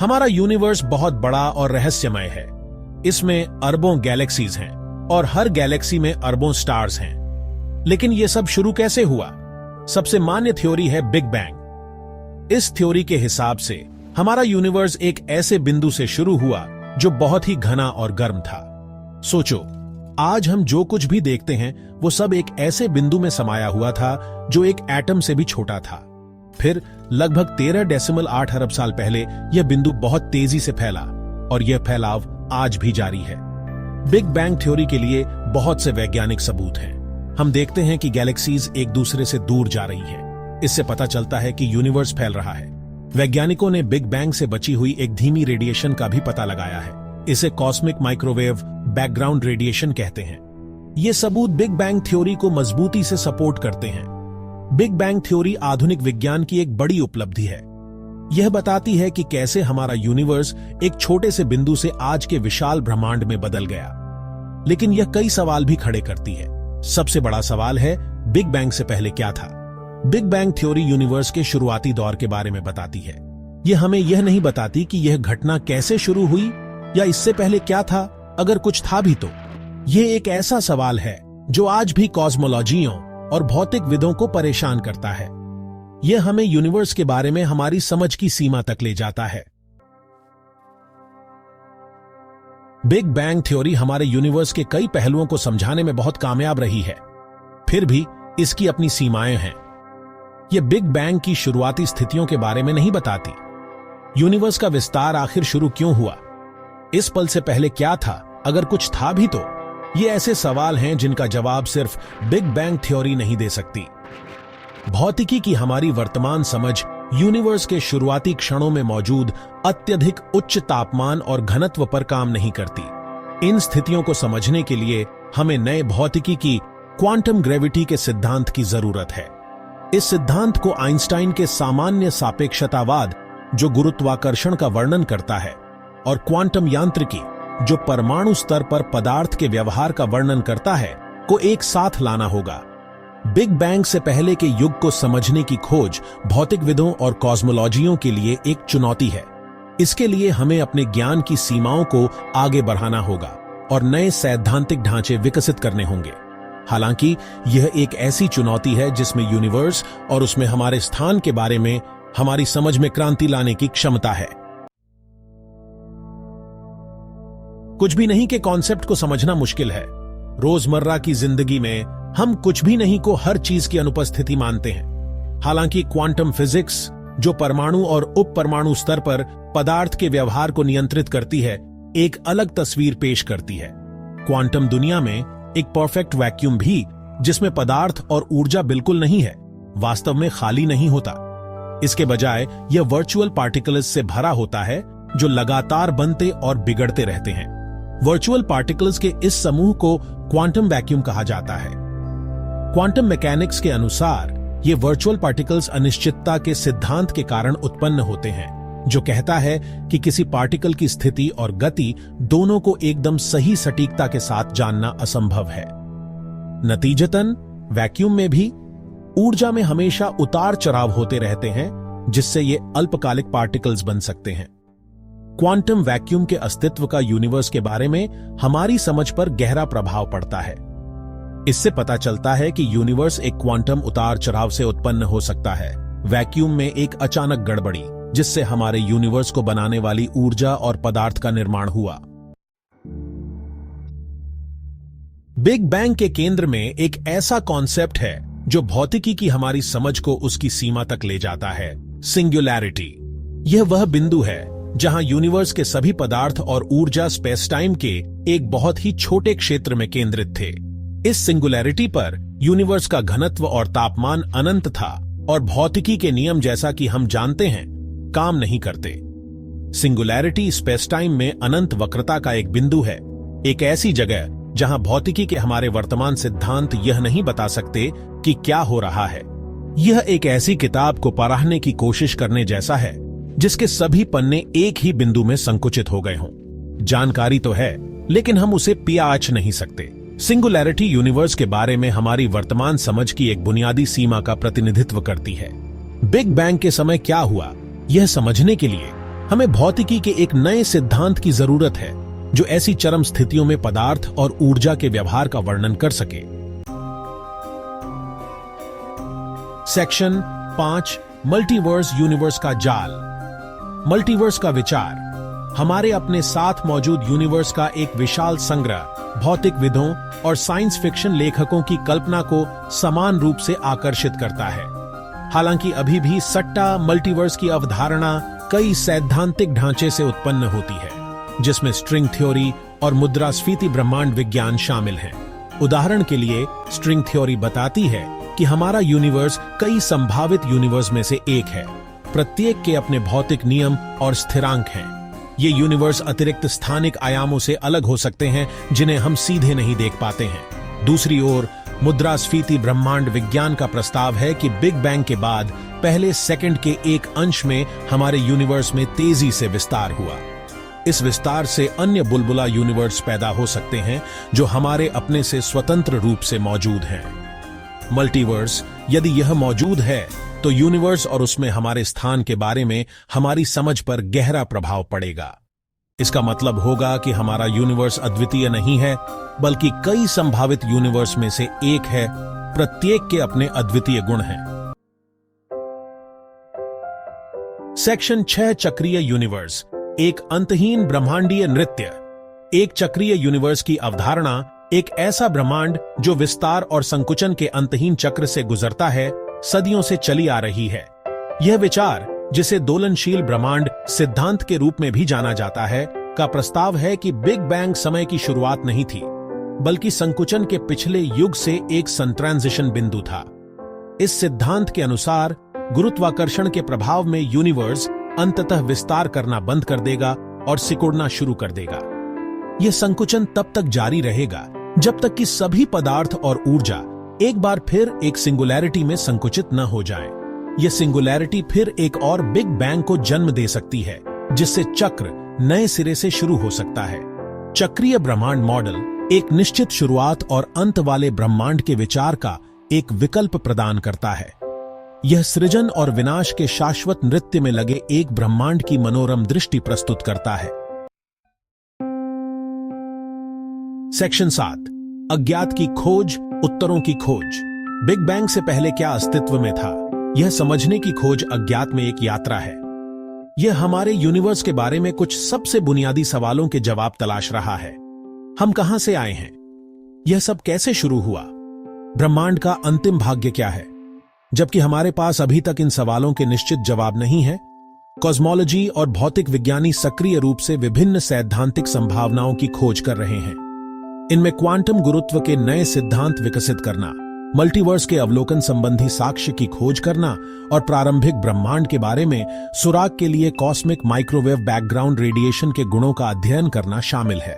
हमारा यूनिवर्स बहुत बड़ा और रहस्यमय है। इसमें अरबों गैलेक्सीज हैं और हर गैलेक्सी में अरबों स्टार्स हैं। लेकिन यह सब शुरू कैसे हुआ? सबसे मान्य थ्योरी है बिग बैंग। इस थ्योरी के हिसाब से हमारा यूनिवर्स एक ऐसे बिंदु से शुरू हुआ जो बहुत ही घना और गर्म था। सोचो, आज हम जो कुछ भी देखते हैं वो सब एक ऐसे बिंदु में समाया हुआ था जो एक एटम से भी छोटा था। फिर लगभग 13.8 अरब साल पहले यह बिंदु बहुत तेजी से फैला और यह फैलाव आज भी जारी है। बिग बैंग थ्योरी के लिए बहुत से वैज्ञानिक सबूत हैं। हम देखते हैं कि गैलेक्सीज एक दूसरे से दूर जा रही हैं। इससे पता चलता है कि यूनिवर्स फैल रहा है। वैज्ञानिकों ने बिग बैंग से बची हुई एक धीमी रेडिएशन का भी पता लगाया है। इसे कॉस्मिक माइक्रोवेव बैकग्राउंड रेडिएशन कहते हैं। ये सबूत बिग बैंग थ्योरी को मजबूती से सपोर्ट करते हैं। बिग बैंग थ्योरी आधुनिक विज्ञान की एक बड़ी उपलब्धि है। यह बताती है कि कैसे हमारा यूनिवर्स एक छोटे से बिंदु से आज के विशाल ब्रह्मांड में बदल गया। लेकिन यह कई सवाल भी खड़े करती है। सबसे बड़ा सवाल है, बिग बैंग से पहले क्या था? बिग बैंग थ्योरी यूनिवर्स के शुरुआती दौर के बारे में बताती है। यह हमें यह नहीं बताती कि यह घटना कैसे शुरू हुई या इससे पहले क्या था, अगर कुछ था भी तो। यह एक ऐसा सवाल है जो आज भी कॉस्मोलॉजियों और भौतिक विदों को परेशान करता है। यह हमें यूनिवर्स के बारे में हमारी समझ की सीमा तक ले जाता है। बिग बैंग थ्योरी हमारे यूनिवर्स के कई पहलुओं को समझाने में बहुत कामयाब रही है। फिर भी इसकी अपनी सीमाएं हैं। यह बिग बैंग की शुरुआती स्थितियों के बारे में नहीं बताती। यूनिवर्स का विस्तार आखिर शुरू क्यों हुआ? इस पल से पहले क्या था, अगर कुछ था भी तो? ये ऐसे सवाल हैं जिनका जवाब सिर्फ बिग बैंग थ्योरी नहीं दे सकती। भौतिकी की हमारी वर्तमान समझ यूनिवर्स के शुरुआती क्षणों में मौजूद अत्यधिक उच्च तापमान और घनत्व पर काम नहीं करती। इन स्थितियों को समझने के लिए हमें नए भौतिकी की क्वांटम ग्रेविटी के सिद्धांत की जरूरत है। इस सिद्धांत को आइंस्टाइन के सामान्य सापेक्षतावाद, जो गुरुत्वाकर्षण का वर्णन करता है, और क्वांटम यांत्रिकी, जो परमाणु स्तर पर पदार्थ के व्यवहार का वर्णन करता है, को एक साथ लाना होगा। बिग बैंग से पहले के युग को समझने की खोज भौतिकविदों और कॉस्मोलॉजियों के लिए एक चुनौती है। इसके लिए हमें अपने ज्ञान की सीमाओं को आगे बढ़ाना होगा और नए सैद्धांतिक ढांचे विकसित करने होंगे। हालांकि यह एक ऐसी चुनौती है जिसमें यूनिवर्स और उसमें हमारे स्थान के बारे में हमारी समझ में क्रांति लाने की क्षमता है। कुछ भी नहीं के कॉन्सेप्ट को समझना मुश्किल है। रोजमर्रा की जिंदगी में हम कुछ भी नहीं को हर चीज की अनुपस्थिति मानते हैं। हालांकि क्वांटम फिजिक्स, जो परमाणु और उप परमाणु स्तर पर पदार्थ के व्यवहार को नियंत्रित करती है, एक अलग तस्वीर पेश करती है। क्वांटम दुनिया में एक परफेक्ट वैक्यूम भी, जिसमें पदार्थ और ऊर्जा बिल्कुल नहीं है, वास्तव में खाली नहीं होता। इसके बजाय यह वर्चुअल पार्टिकल्स से भरा होता है जो लगातार बनते और बिगड़ते रहते हैं। वर्चुअल पार्टिकल्स के इस समूह को क्वांटम वैक्यूम कहा जाता है। क्वांटम मैकेनिक्स के अनुसार ये वर्चुअल पार्टिकल्स अनिश्चितता के सिद्धांत के कारण उत्पन्न होते हैं, जो कहता है कि किसी पार्टिकल की स्थिति और गति दोनों को एकदम सही सटीकता के साथ जानना असंभव है। नतीजतन वैक्यूम में भी ऊर्जा में हमेशा उतार चढ़ाव होते रहते हैं, जिससे ये अल्पकालिक पार्टिकल्स बन सकते हैं। क्वांटम वैक्यूम के अस्तित्व का यूनिवर्स के बारे में हमारी समझ पर गहरा प्रभाव पड़ता है। इससे पता चलता है कि यूनिवर्स एक क्वांटम उतार चढ़ाव से उत्पन्न हो सकता है। वैक्यूम में एक अचानक गड़बड़ी, जिससे हमारे यूनिवर्स को बनाने वाली ऊर्जा और पदार्थ का निर्माण हुआ। बिग बैंग के केंद्र में एक ऐसा कॉन्सेप्ट है जो भौतिकी की हमारी समझ को उसकी सीमा तक ले जाता है, सिंगुलैरिटी। यह वह बिंदु है जहां यूनिवर्स के सभी पदार्थ और ऊर्जा स्पेस टाइम के एक बहुत ही छोटे क्षेत्र में केंद्रित थे। इस सिंगुलैरिटी पर यूनिवर्स का घनत्व और तापमान अनंत था और भौतिकी के नियम, जैसा कि हम जानते हैं, काम नहीं करते। सिंगुलैरिटी स्पेस टाइम में अनंत वक्रता का एक बिंदु है, एक ऐसी जगह जहां भौतिकी के हमारे वर्तमान सिद्धांत यह नहीं बता सकते कि क्या हो रहा है। यह एक ऐसी किताब को पढ़ने की कोशिश करने जैसा है जिसके सभी पन्ने एक ही बिंदु में संकुचित हो गए हों। जानकारी तो है, लेकिन हम उसे पियाच नहीं सकते। सिंगुलैरिटी यूनिवर्स के बारे में हमारी वर्तमान समझ की एक बुनियादी सीमा का प्रतिनिधित्व करती है। बिग बैंग के समय क्या हुआ, यह समझने के लिए हमें भौतिकी के एक नए सिद्धांत की जरूरत है जो ऐसी चरम स्थितियों में पदार्थ और ऊर्जा के व्यवहार का वर्णन कर सके। सेक्शन 5 मल्टीवर्स यूनिवर्स का जाल। मल्टीवर्स का विचार हमारे अपने साथ मौजूद यूनिवर्स का एक विशाल संग्रह भौतिकविदों और साइंस फिक्शन लेखकों की कल्पना को समान रूप से आकर्षित करता है। हालांकि अभी भी सट्टा मल्टीवर्स की अवधारणा कई सैद्धांतिक ढांचे से उत्पन्न होती है, जिसमें स्ट्रिंग थ्योरी और मुद्रास्फीति ब्रह्मांड विज्ञान शामिल हैं। उदाहरण के लिए स्ट्रिंग थ्योरी बताती है कि हमारा यूनिवर्स कई संभावित यूनिवर्स में से एक है। प्रत्येक के अपने भौतिक नियम और स्थिरांक हैं। ये यूनिवर्स अतिरिक्त स्थानिक आयामों से अलग हो सकते हैं जिन्हें हम सीधे नहीं देख पाते हैं। दूसरी ओर मुद्रास्फीति ब्रह्मांड विज्ञान का प्रस्ताव है कि बिग बैंग के बाद पहले सेकंड के एक अंश में हमारे यूनिवर्स में तेजी से विस्तार हुआ। इस विस्तार से अन्य बुलबुला यूनिवर्स पैदा हो सकते हैं जो हमारे अपने से स्वतंत्र रूप से मौजूद हैं। मल्टीवर्स यदि यह मौजूद है तो यूनिवर्स और उसमें हमारे स्थान के बारे में हमारी समझ पर गहरा प्रभाव पड़ेगा। इसका मतलब होगा कि हमारा यूनिवर्स अद्वितीय नहीं है, बल्कि कई संभावित यूनिवर्स में से एक है। प्रत्येक के अपने अद्वितीय गुण हैं। सेक्शन 6 चक्रीय यूनिवर्स, एक अंतहीन ब्रह्मांडीय नृत्य। एक चक्रीय यूनिवर्स की अवधारणा एक ऐसा ब्रह्मांड जो विस्तार और संकुचन के अंतहीन चक्र से गुजरता है, सदियों से चली आ रही है। यह विचार, जिसे दोलनशील ब्रह्मांड सिद्धांत के रूप में भी जाना जाता है, का प्रस्ताव है कि बिग बैंग समय की शुरुआत नहीं थी, बल्कि संकुचन के पिछले युग से एक संट्रांजिशन बिंदु था। इस सिद्धांत के अनुसार गुरुत्वाकर्षण के प्रभाव में यूनिवर्स अंततः विस्तार करना बंद कर देगा और सिकुड़ना शुरू कर देगा। यह संकुचन तब तक जारी रहेगा जब तक कि सभी पदार्थ और ऊर्जा एक बार फिर एक सिंगुलैरिटी में संकुचित न हो जाए। यह सिंगुलैरिटी फिर एक और बिग बैंग को जन्म दे सकती है, जिससे चक्र नए सिरे से शुरू हो सकता है। चक्रीय ब्रह्मांड मॉडल एक निश्चित शुरुआत और अंत वाले ब्रह्मांड के विचार का एक विकल्प प्रदान करता है। यह सृजन और विनाश के शाश्वत नृत्य में लगे एक ब्रह्मांड की मनोरम दृष्टि प्रस्तुत करता है। सेक्शन 7 अज्ञात की खोज, उत्तरों की खोज। बिग बैंग से पहले क्या अस्तित्व में था, यह समझने की खोज अज्ञात में एक यात्रा है। यह हमारे यूनिवर्स के बारे में कुछ सबसे बुनियादी सवालों के जवाब तलाश रहा है। हम कहां से आए हैं? यह सब कैसे शुरू हुआ? ब्रह्मांड का अंतिम भाग्य क्या है? जबकि हमारे पास अभी तक इन सवालों के निश्चित जवाब नहीं है, कॉस्मोलॉजी और भौतिक विज्ञानी सक्रिय रूप से विभिन्न सैद्धांतिक संभावनाओं की खोज कर रहे हैं। इनमें क्वांटम गुरुत्व के नए सिद्धांत विकसित करना, मल्टीवर्स के अवलोकन संबंधी साक्ष्य की खोज करना और प्रारंभिक ब्रह्मांड के बारे में सुराग के लिए कॉस्मिक माइक्रोवेव बैकग्राउंड रेडिएशन के गुणों का अध्ययन करना शामिल है।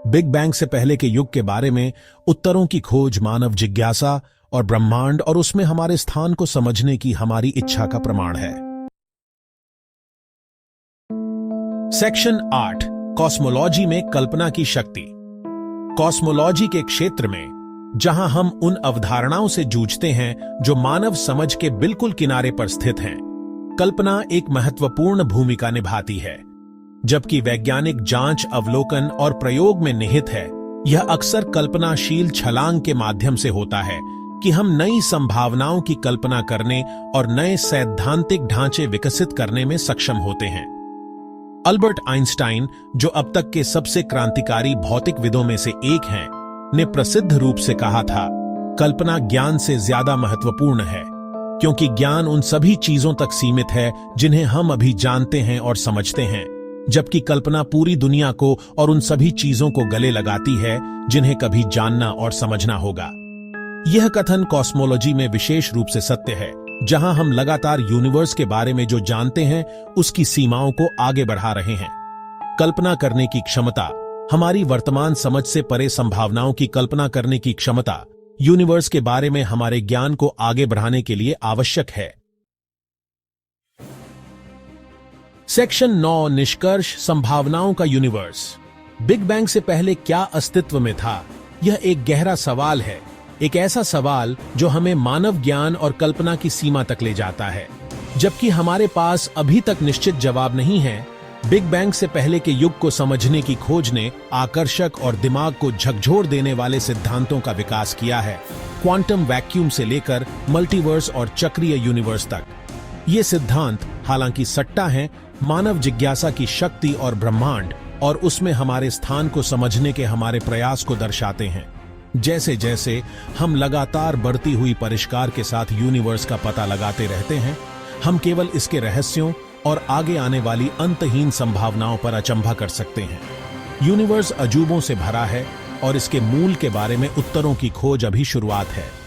बिग बैंग से पहले के युग के बारे में उत्तरों की खोज मानव जिज्ञासा और ब्रह्मांड और उसमें हमारे स्थान को समझने की हमारी इच्छा का प्रमाण है। सेक्शन 8 कॉस्मोलॉजी में कल्पना की शक्ति। कॉस्मोलॉजी के क्षेत्र में जहां हम उन अवधारणाओं से जूझते हैं जो मानव समझ के बिल्कुल किनारे पर स्थित हैं, कल्पना एक महत्वपूर्ण भूमिका निभाती है। जबकि वैज्ञानिक जांच, अवलोकन और प्रयोग में निहित है, यह अक्सर कल्पनाशील छलांग के माध्यम से होता है कि हम नई संभावनाओं की कल्पना करने और नए सैद्धांतिक ढांचे विकसित करने में सक्षम होते हैं। अल्बर्ट आइंस्टाइन, जो अब तक के सबसे क्रांतिकारी भौतिकविदों में से एक हैं, ने प्रसिद्ध रूप से कहा था, कल्पना ज्ञान से ज्यादा महत्वपूर्ण है, क्योंकि ज्ञान उन सभी चीजों तक सीमित है जिन्हें हम अभी जानते हैं और समझते हैं, जबकि कल्पना पूरी दुनिया को और उन सभी चीजों को गले लगाती है जिन्हें कभी जानना और समझना होगा। यह कथन कॉस्मोलॉजी में विशेष रूप से सत्य है, जहां हम लगातार यूनिवर्स के बारे में जो जानते हैं उसकी सीमाओं को आगे बढ़ा रहे हैं। कल्पना करने की क्षमता, हमारी वर्तमान समझ से परे संभावनाओं की कल्पना करने की क्षमता, यूनिवर्स के बारे में हमारे ज्ञान को आगे बढ़ाने के लिए आवश्यक है। सेक्शन 9 निष्कर्ष, संभावनाओं का यूनिवर्स। बिग बैंग से पहले क्या अस्तित्व में था? यह एक गहरा सवाल है, एक ऐसा सवाल जो हमें मानव ज्ञान और कल्पना की सीमा तक ले जाता है। जबकि हमारे पास अभी तक निश्चित जवाब नहीं है, बिग बैंग से पहले के युग को समझने की खोज ने आकर्षक और दिमाग को झकझोर देने वाले सिद्धांतों का विकास किया है, क्वांटम वैक्यूम से लेकर मल्टीवर्स और चक्रीय यूनिवर्स तक। ये सिद्धांत हालांकि सट्टा हैं, मानव जिज्ञासा की शक्ति और ब्रह्मांड और उसमें हमारे स्थान को समझने के हमारे प्रयास को दर्शाते हैं। जैसे जैसे हम लगातार बढ़ती हुई परिष्कार के साथ यूनिवर्स का पता लगाते रहते हैं, हम केवल इसके रहस्यों और आगे आने वाली अंतहीन संभावनाओं पर अचंभा कर सकते हैं। यूनिवर्स अजूबों से भरा है और इसके मूल के बारे में उत्तरों की खोज अभी शुरुआत है।